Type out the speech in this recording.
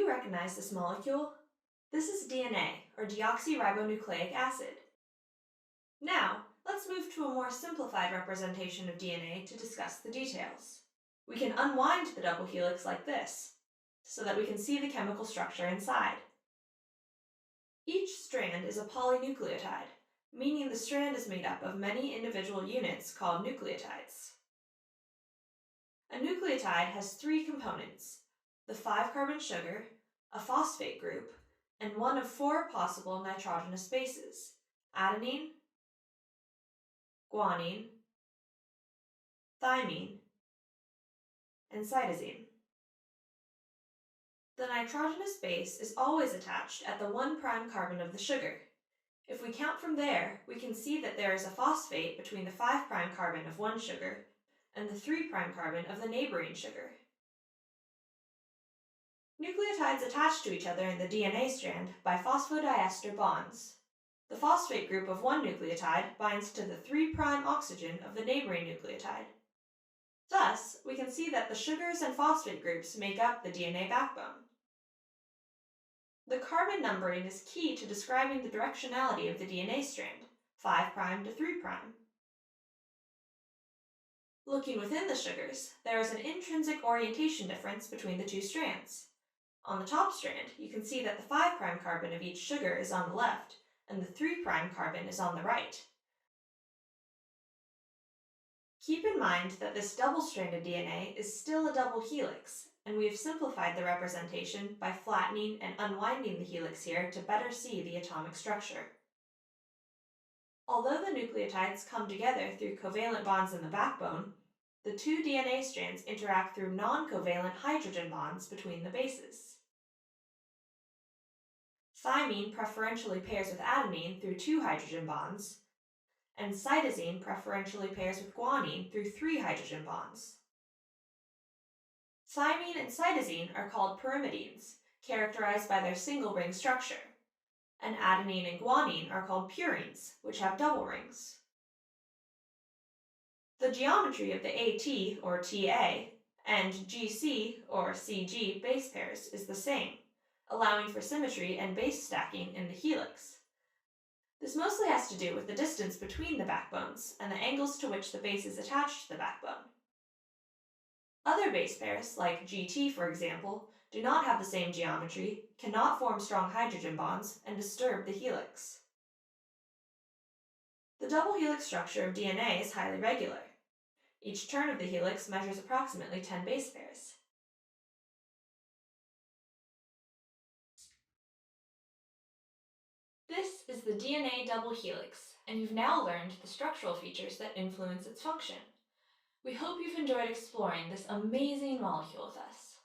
you recognize this molecule? This is DNA, or deoxyribonucleic acid. Now, let's move to a more simplified representation of DNA to discuss the details. We can unwind the double helix like this, so that we can see the chemical structure inside. Each strand is a polynucleotide, meaning the strand is made up of many individual units called nucleotides. A nucleotide has 3 components: the 5-carbon sugar, a phosphate group, and one of 4 possible nitrogenous bases: adenine, guanine, thymine, and cytosine. The nitrogenous base is always attached at the 1' carbon of the sugar. If we count from there, we can see that there is a phosphate between the 5' carbon of one sugar and the 3' carbon of the neighboring sugar. Nucleotides attach to each other in the DNA strand by phosphodiester bonds. The phosphate group of one nucleotide binds to the 3' oxygen of the neighboring nucleotide. Thus, we can see that the sugars and phosphate groups make up the DNA backbone. The carbon numbering is key to describing the directionality of the DNA strand, 5' to 3'. Looking within the sugars, there is an intrinsic orientation difference between the 2 strands. On the top strand, you can see that the 5' carbon of each sugar is on the left, and the 3' carbon is on the right. Keep in mind that this double-stranded DNA is still a double helix, and we have simplified the representation by flattening and unwinding the helix here to better see the atomic structure. Although the nucleotides come together through covalent bonds in the backbone, the 2 DNA strands interact through non-covalent hydrogen bonds between the bases. Thymine preferentially pairs with adenine through 2 hydrogen bonds, and cytosine preferentially pairs with guanine through 3 hydrogen bonds. Thymine and cytosine are called pyrimidines, characterized by their single ring structure, and adenine and guanine are called purines, which have double rings. The geometry of the AT, or TA, and GC, or CG base pairs is the same, allowing for symmetry and base stacking in the helix. This mostly has to do with the distance between the backbones and the angles to which the base is attached to the backbone. Other base pairs, like GT for example, do not have the same geometry, cannot form strong hydrogen bonds, and disturb the helix. The double helix structure of DNA is highly regular. Each turn of the helix measures approximately 10 base pairs. This is the DNA double helix, and you've now learned the structural features that influence its function. We hope you've enjoyed exploring this amazing molecule with us.